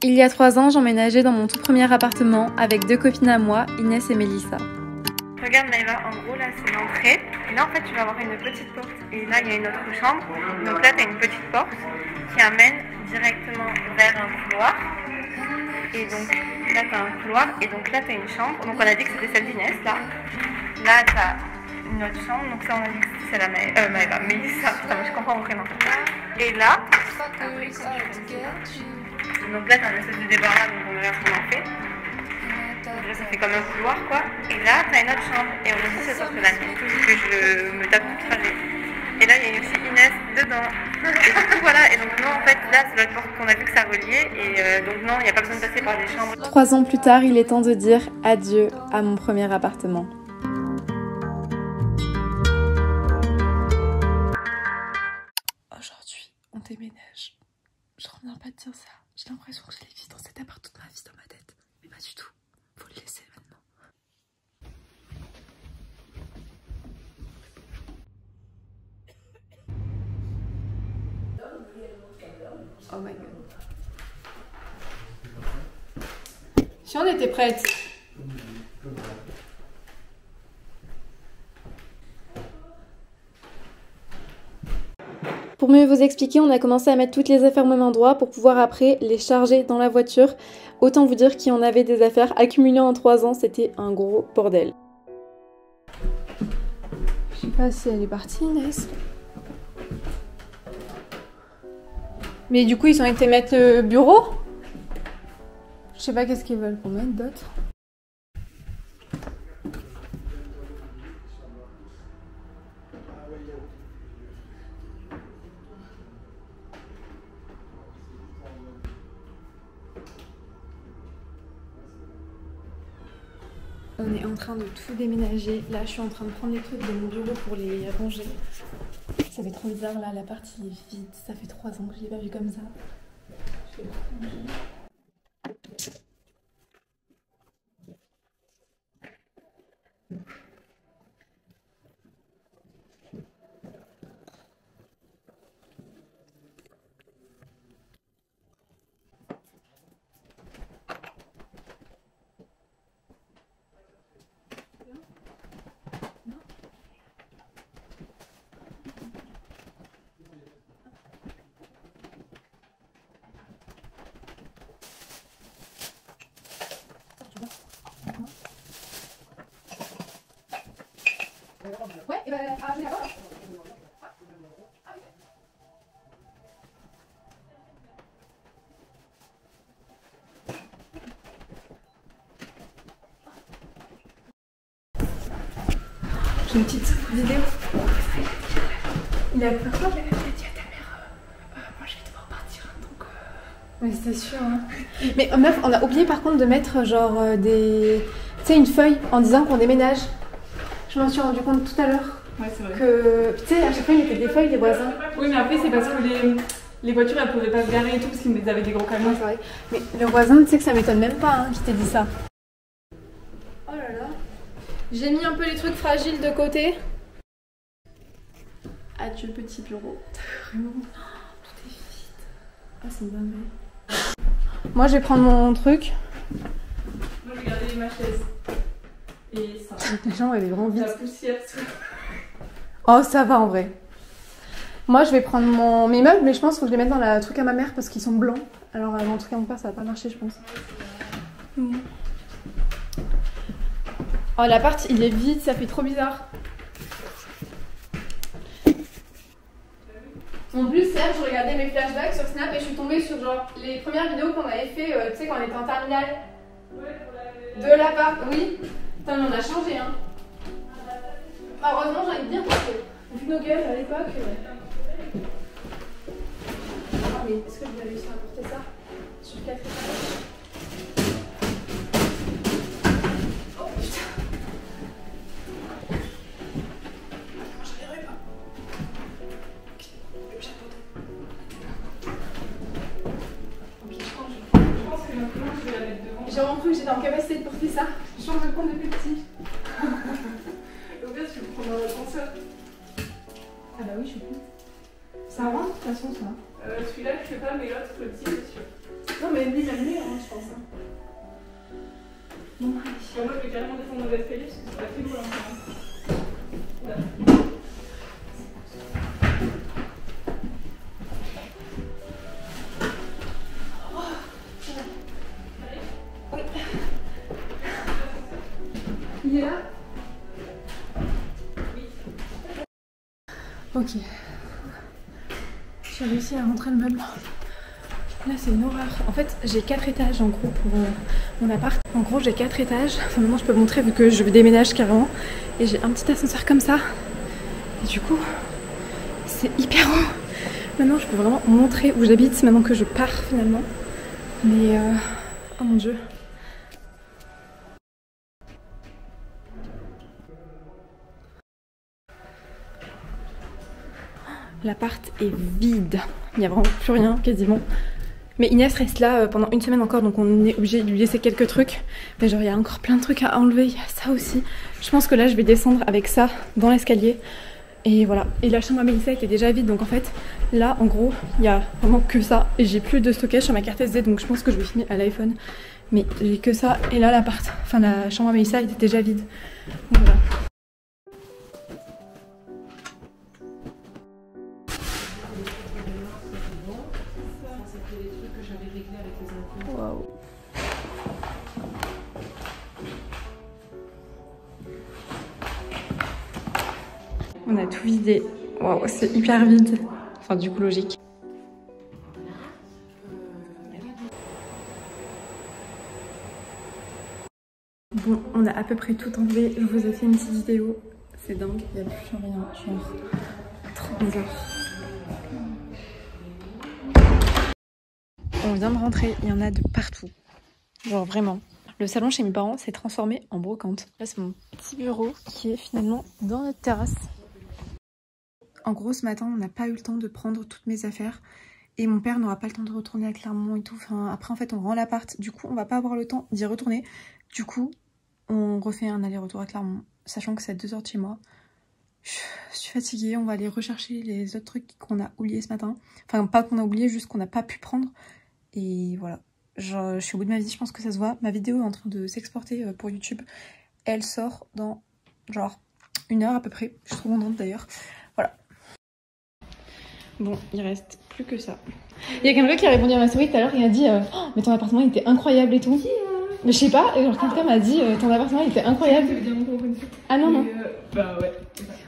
Il y a 3 ans, j'emménageais dans mon tout premier appartement avec 2 copines à moi, Inès et Mélissa. Regarde Maëva, en gros là c'est l'entrée, et là en fait tu vas avoir une petite porte, et là il y a une autre chambre, donc là tu as une petite porte qui amène directement vers un couloir, et donc là tu as un couloir, et donc là tu as une chambre, donc on a dit que c'était celle d'Inès là tu as une autre chambre, donc ça on a dit que c'était celle à Maëva, Mélissa, putain mais je comprends mon prénom. Et là, donc là tu as un espèce de débarras, donc on verra ce qu'on en fait. Là, ça fait comme un couloir quoi. Et là, t'as une autre chambre. Et on a dit ce soir que la nuit, que je me tape toute trajet. Et là, il y a aussi Inès dedans. Et du coup, voilà. Et donc, non, en fait, là, c'est l'autre porte qu'on a vu que ça reliait. Et donc, non, il n'y a pas besoin de passer par des chambres. 3 ans plus tard, il est temps de dire adieu à mon premier appartement. Aujourd'hui, on déménage. Je reviens pas de dire ça. J'ai l'impression que je l'ai vécu dans cet appart toute ma vie dans ma tête. Mais pas du tout. Faut le laisser maintenant. Oh my god. Si on était prête. Pour mieux vous expliquer, on a commencé à mettre toutes les affaires au même endroit pour pouvoir après les charger dans la voiture. Autant vous dire qu'il y en avait des affaires accumulées en 3 ans, c'était un gros bordel. Je sais pas si elle est partie, Inès. Mais du coup, ils ont été mettre le bureau. Je sais pas qu'est-ce qu'ils veulent pour mettre d'autres. On est en train de tout déménager. Là, je suis en train de prendre les trucs de mon bureau pour les ranger. Ça fait trop bizarre, là, l'appart il est vide. Ça fait 3 ans que je l'ai pas vu comme ça. Je vais le ranger. Ouais, et bah, je d'accord. J'ai une petite vidéo. Il a peur quoi? Il a dit à ta mère, moi je vais devoir partir, donc Oui, c'était sûr. Hein. Mais meuf, on a oublié par contre de mettre genre des... Tu sais, une feuille en disant qu'on déménage. Je m'en suis rendu compte tout à l'heure. Ouais, c'est vrai. Que, tu sais, à chaque fois, ils mettaient des feuilles, les voisins. Oui, mais après, c'est parce que les voitures, elles pouvaient pas se garer et tout, parce qu'ils avaient des gros camions. Ouais, c'est vrai. Mais le voisin, tu sais que ça m'étonne même pas, hein, qu'il t'ait dit ça. Oh là là. J'ai mis un peu les trucs fragiles de côté. Adieu, petit bureau. Vraiment, tout est vide. Ah, c'est une dinguerie. Moi, je vais prendre mon truc. Moi, j'ai gardé ma chaise. Et ça. Les gens, elle est vraiment vide. La poussière, tout. Oh, ça va en vrai. Moi, je vais prendre mes meubles, mais je pense qu'il faut que je les mette dans le truc à ma mère parce qu'ils sont blancs. Alors, dans le truc à mon père, ça va pas marcher, je pense. Oh, l'appart, il est vide, ça fait trop bizarre. En plus, hier, je regardais mes flashbacks sur Snap et je suis tombée sur genre les premières vidéos qu'on avait fait, tu sais, quand on était en terminale. De l'appart, oui. Putain, mais on a changé, hein. Heureusement, j'ai envie de dire parce que vu nos gueules à l'époque. Ah, mais est-ce que vous avez réussi à porter ça sur 4 étages? Oh putain! J'en ai pas. Ok, Je pense que maintenant, je vais la mettre devant. j'ai vraiment cru que j'étais en capacité de porter ça. Je change de compte depuis petit. Au pire, tu peux prendre un ascenseur. Ah bah oui, je suis plus. Ça rentre de toute façon, ça. Celui-là, je sais pas, mais l'autre, le petit, c'est sûr. Non, mais lui, j'aime mieux, hein, je pense. Hein. Bon, moi, je vais carrément descendre dans l'escalier parce que c'est pas très beau là. Il est là? Ok. J'ai réussi à rentrer le meuble. Là c'est une horreur. En fait j'ai 4 étages en gros pour mon appart. En gros j'ai 4 étages. Enfin maintenant je peux vous montrer vu que je déménage carrément. Et j'ai un petit ascenseur comme ça. Et du coup c'est hyper haut. Maintenant je peux vraiment montrer où j'habite maintenant que je pars finalement. Mais oh mon dieu. L'appart est vide, il n'y a vraiment plus rien quasiment. Mais Inès reste là pendant une semaine encore, donc on est obligé de lui laisser quelques trucs. Mais genre il y a encore plein de trucs à enlever, il y a ça aussi. Je pense que là je vais descendre avec ça dans l'escalier. Et voilà, et la chambre à Mélissa était déjà vide, donc en fait là en gros il y a vraiment que ça. Et j'ai plus de stockage sur ma carte SD, donc je pense que je vais filmer à l'iPhone. Mais j'ai que ça, et là l'appart, enfin la chambre à Mélissa était déjà vide. Donc voilà. Waouh. On a tout vidé. Waouh, c'est hyper vide. Enfin, du coup, logique. Bon, on a à peu près tout enlevé. Je vous ai fait une petite vidéo. C'est dingue, il n'y a plus rien. Genre, trop bizarre. On vient de rentrer, il y en a de partout. Genre vraiment. Le salon chez mes parents s'est transformé en brocante. Là c'est mon petit bureau qui est finalement dans notre terrasse. En gros ce matin on n'a pas eu le temps de prendre toutes mes affaires. Et mon père n'aura pas le temps de retourner à Clermont et tout. Enfin, après en fait on rend l'appart. Du coup on va pas avoir le temps d'y retourner. Du coup on refait un aller-retour à Clermont. Sachant que c'est à 2 heures de chez moi. Je suis fatiguée, on va aller rechercher les autres trucs qu'on a oubliés ce matin. Enfin pas qu'on a oublié, juste qu'on n'a pas pu prendre. Et voilà, je suis au bout de ma vie, je pense que ça se voit. Ma vidéo est en train de s'exporter pour YouTube. Elle sort dans genre 1 heure à peu près. Je suis trop contente d'ailleurs. Voilà. Bon, il reste plus que ça. Il y a quelqu'un qui a répondu à ma story tout à l'heure, il a dit oh, mais ton appartement il était incroyable et tout. Mais je sais pas, genre quelqu'un m'a dit ton appartement il était incroyable. Ah non, non. Bah ouais.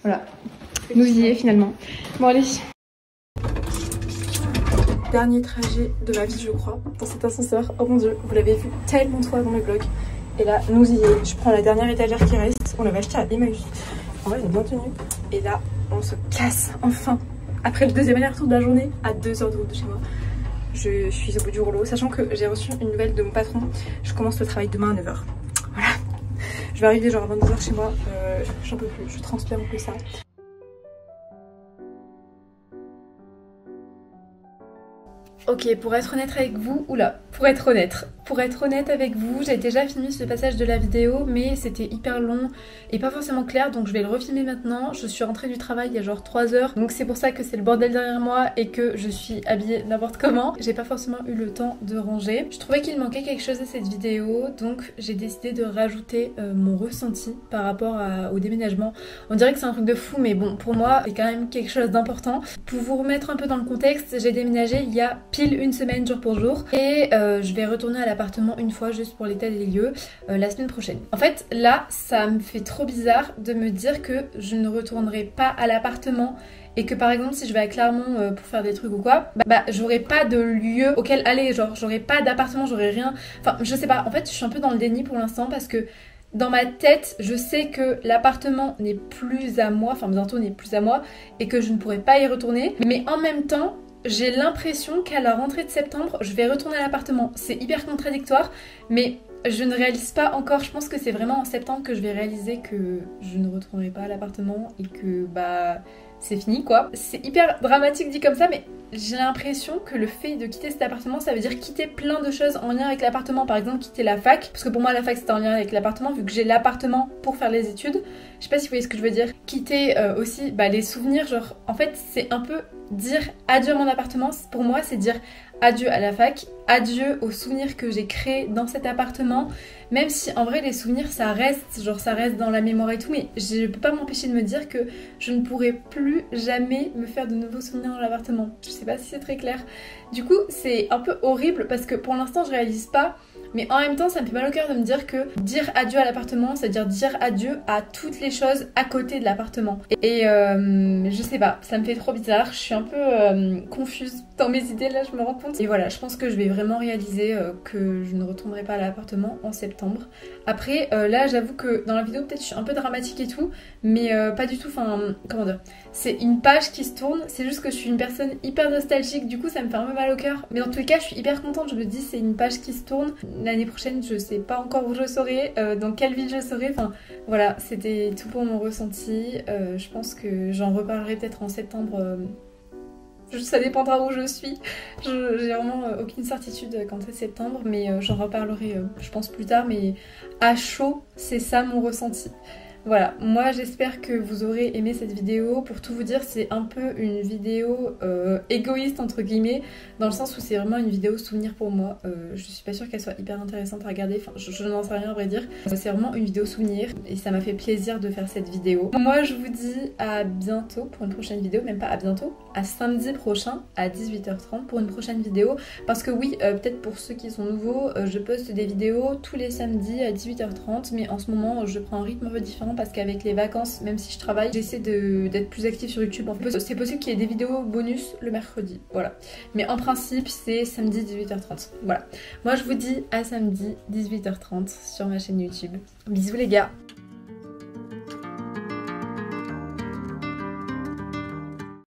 Voilà, nous y est finalement. Bon allez. Dernier trajet de ma vie je crois dans cet ascenseur. Oh mon dieu, vous l'avez vu tellement de fois dans mes vlogs. Et là nous y est, je prends la dernière étagère qui reste. On l'avait acheté à Emmaüs. En vrai elle est bien tenue. Et là on se casse enfin. Après le deuxième aller-retour de la journée à 2 heures de route de chez moi. Je suis au bout du rouleau. Sachant que j'ai reçu une nouvelle de mon patron. Je commence le travail demain à 9 h. Voilà. Je vais arriver genre à 22 h chez moi. J'en peux plus, je transpire un peu ça. Ok, pour être honnête avec vous, pour être honnête avec vous, j'ai déjà filmé ce passage de la vidéo, mais c'était hyper long et pas forcément clair, donc je vais le refilmer maintenant. Je suis rentrée du travail il y a genre 3 heures, donc c'est pour ça que c'est le bordel derrière moi et que je suis habillée n'importe comment. J'ai pas forcément eu le temps de ranger. Je trouvais qu'il manquait quelque chose à cette vidéo, donc j'ai décidé de rajouter mon ressenti par rapport au déménagement. On dirait que c'est un truc de fou, mais bon, pour moi, c'est quand même quelque chose d'important. Pour vous remettre un peu dans le contexte, j'ai déménagé il y a pile une semaine jour pour jour et je vais retourner à l'appartement une fois juste pour l'état des lieux la semaine prochaine. En fait là ça me fait trop bizarre de me dire que je ne retournerai pas à l'appartement et que par exemple si je vais à Clermont pour faire des trucs ou quoi, bah j'aurai pas de lieu auquel aller, genre j'aurai pas d'appartement, j'aurai rien, enfin je sais pas, en fait je suis un peu dans le déni pour l'instant parce que dans ma tête, je sais que l'appartement n'est plus à moi, enfin bientôt n'est plus à moi et que je ne pourrai pas y retourner, mais en même temps j'ai l'impression qu'à la rentrée de septembre, je vais retourner à l'appartement. C'est hyper contradictoire, mais je ne réalise pas encore. Je pense que c'est vraiment en septembre que je vais réaliser que je ne retournerai pas à l'appartement et que bah c'est fini quoi. C'est hyper dramatique dit comme ça, mais j'ai l'impression que le fait de quitter cet appartement, ça veut dire quitter plein de choses en lien avec l'appartement. Par exemple, quitter la fac, parce que pour moi la fac c'était en lien avec l'appartement vu que j'ai l'appartement pour faire les études. Je sais pas si vous voyez ce que je veux dire. Quitter aussi les souvenirs, genre en fait c'est un peu dire adieu à mon appartement. Pour moi c'est dire adieu à la fac, adieu aux souvenirs que j'ai créés dans cet appartement, même si en vrai les souvenirs ça reste, genre ça reste dans la mémoire et tout, mais je peux pas m'empêcher de me dire que je ne pourrai plus jamais me faire de nouveaux souvenirs dans l'appartement. Je sais pas si c'est très clair. Du coup c'est un peu horrible parce que pour l'instant je réalise pas, mais en même temps ça me fait mal au cœur de me dire que dire adieu à l'appartement, c'est-à-dire dire adieu à toutes les choses à côté de l'appartement. Et je sais pas, ça me fait trop bizarre, je suis un peu confuse dans mes idées là, je me rends compte. Et voilà, je pense que je vais vraiment réaliser que je ne retournerai pas à l'appartement en septembre. Après là j'avoue que dans la vidéo peut-être je suis un peu dramatique et tout, mais pas du tout, enfin comment dire, c'est une page qui se tourne, c'est juste que je suis une personne hyper nostalgique, du coup ça me fait un peu mal au cœur. Mais dans tous les cas je suis hyper contente, je me dis c'est une page qui se tourne. L'année prochaine je sais pas encore où je serai, dans quelle ville je serai, enfin voilà, c'était tout pour mon ressenti. Je pense que j'en reparlerai peut-être en septembre. Ça dépendra où je suis. J'ai vraiment aucune certitude quand c'est septembre, mais j'en reparlerai je pense plus tard, mais à chaud c'est ça mon ressenti. Voilà, moi j'espère que vous aurez aimé cette vidéo. Pour tout vous dire, c'est un peu une vidéo égoïste entre guillemets, dans le sens où c'est vraiment une vidéo souvenir pour moi. Je suis pas sûre qu'elle soit hyper intéressante à regarder, enfin je n'en sais rien à vrai dire. C'est vraiment une vidéo souvenir et ça m'a fait plaisir de faire cette vidéo. Moi je vous dis à bientôt pour une prochaine vidéo, même pas à bientôt, à samedi prochain à 18h30 pour une prochaine vidéo. Parce que oui, peut-être pour ceux qui sont nouveaux, je poste des vidéos tous les samedis à 18h30, mais en ce moment je prends un rythme un peu différent parce qu'avec les vacances, même si je travaille, j'essaie d'être plus active sur YouTube. En fait, c'est possible qu'il y ait des vidéos bonus le mercredi, voilà. Mais en principe, c'est samedi 18h30, voilà. Moi, je vous dis à samedi 18h30 sur ma chaîne YouTube. Bisous les gars!